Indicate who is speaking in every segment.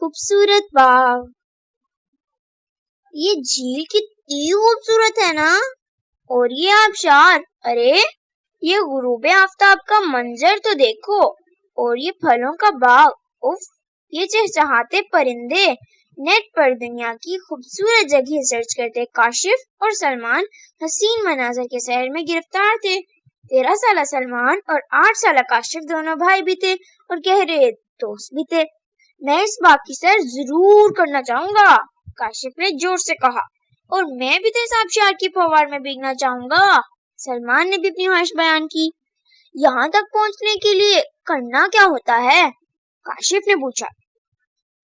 Speaker 1: خوبصورت باغ. یہ جھیل کتنی خوبصورت ہے نا. اور یہ آبشار, ارے یہ غروب آفتاب کا منظر تو دیکھو. اور یہ پھلوں کا باغ, اف, یہ چہچہاتے پرندے. نیٹ پر دنیا کی خوبصورت جگہ سرچ کرتے کاشف اور سلمان حسین مناظر کے سحر میں گرفتار تھے. 13 سالہ سلمان اور 8 سالہ کاشف دونوں بھائی بھی تھے اور گہرے دوست بھی تھے. میں اس باغ کی سیر ضرور کرنا چاہوں گا, کاشف نے زور سے کہا. اور میں بھی تو اس آبشار کی فوار میں بھیگنا چاہوں گا, سلمان نے بھی اپنی خواہش بیان کی. یہاں تک پہنچنے کے لیے کرنا کیا ہوتا ہے, کاشف نے پوچھا.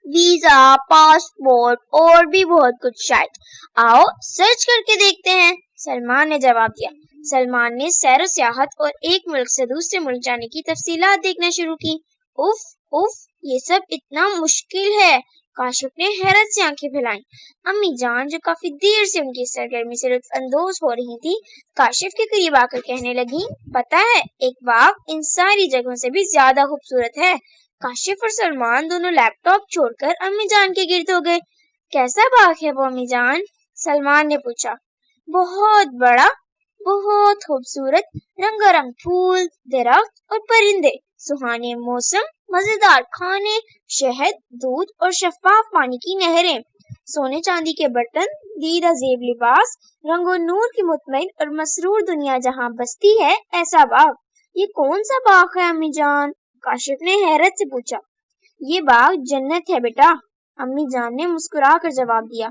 Speaker 1: ویزا, پاسپورٹ اور بھی بہت کچھ شاید. آؤ سرچ کر کے دیکھتے ہیں, سلمان نے جواب دیا. سلمان نے سیر و سیاحت اور ایک ملک سے دوسرے ملک جانے کی تفصیلات دیکھنا شروع کی. اف اف, یہ سب اتنا مشکل ہے, کاشف نے حیرت سے آنکھیں پھیلائیں. امی جان جو کافی دیر سے ان کی سرگرمی سے لطف اندوز ہو رہی تھی, کاشف کے قریب آ کر کہنے لگی, پتہ ہے ایک باغ ان ساری جگہوں سے بھی زیادہ خوبصورت ہے. کاشف اور سلمان دونوں لیپ ٹاپ چھوڑ کر امی جان کے گرد ہو گئے. کیسا باغ ہے وہ امی جان, سلمان نے پوچھا. بہت بڑا, بہت خوبصورت, رنگ رنگ پھول, درخت اور پرندے, سہانے موسم, مزیدار کھانے, شہد, دودھ اور شفاف پانی کی نہریں, سونے چاندی کے برتن, دیدہ زیب لباس, رنگ و نور کی مطمئن اور مسرور دنیا جہاں بستی ہے ایسا باغ. یہ کون سا باغ ہے امی جان, کاشف نے حیرت سے پوچھا. یہ باغ جنت ہے بیٹا, امی جان نے مسکرا کر جواب دیا.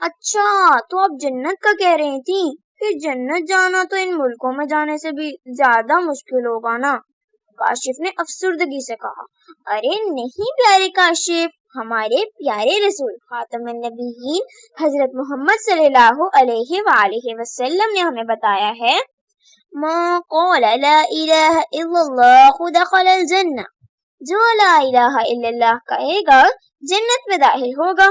Speaker 1: اچھا تو آپ جنت کا کہہ رہی تھی, پھر جنت جانا تو ان ملکوں میں جانے سے بھی زیادہ مشکل ہوگا نا, کاشف نے افسردگی سے کہا. ارے نہیں پیارے کاشف, ہمارے پیارے رسول خاتم النبیین حضرت محمد صلی اللہ علیہ وآلہ وسلم نے ہمیں بتایا ہے, من قال لا الہ الا اللہ دخل الجنہ, جو لا الہ الا اللہ کہے گا جنت میں داخل ہوگا.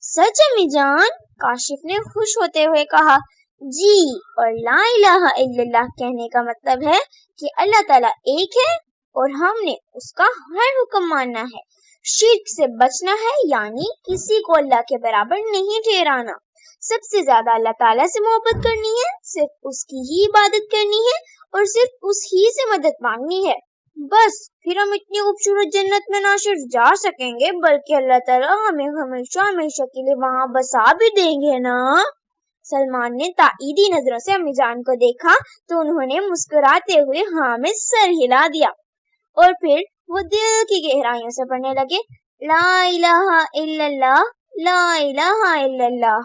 Speaker 1: سچ امی جان, کاشف نے خوش ہوتے ہوئے کہا. جی, اور لا الہ الا اللہ کہنے کا مطلب ہے کہ اللہ تعالیٰ ایک ہے اور ہم نے اس کا ہر حکم ماننا ہے, شرک سے بچنا ہے, یعنی کسی کو اللہ کے برابر نہیں ٹھہرانا, سب سے زیادہ اللہ تعالیٰ سے محبت کرنی ہے, صرف اس کی ہی عبادت کرنی ہے اور صرف اس ہی سے مدد مانگنی ہے. بس پھر ہم اتنی خوبصورت جنت میں نہ صرف جا سکیں گے بلکہ اللہ تعالیٰ ہمیں ہمیشہ ہمیشہ کے لیے وہاں بسا بھی دیں گے نا. سلمان نے تائیدی نظروں سے امی جان کو دیکھا تو انہوں نے مسکراتے ہوئے ہاں میں سر ہلا دیا, اور پھر وہ دل کی گہرائیوں سے پڑھنے لگے. لا الہ الا اللہ, لا الہ الا اللہ.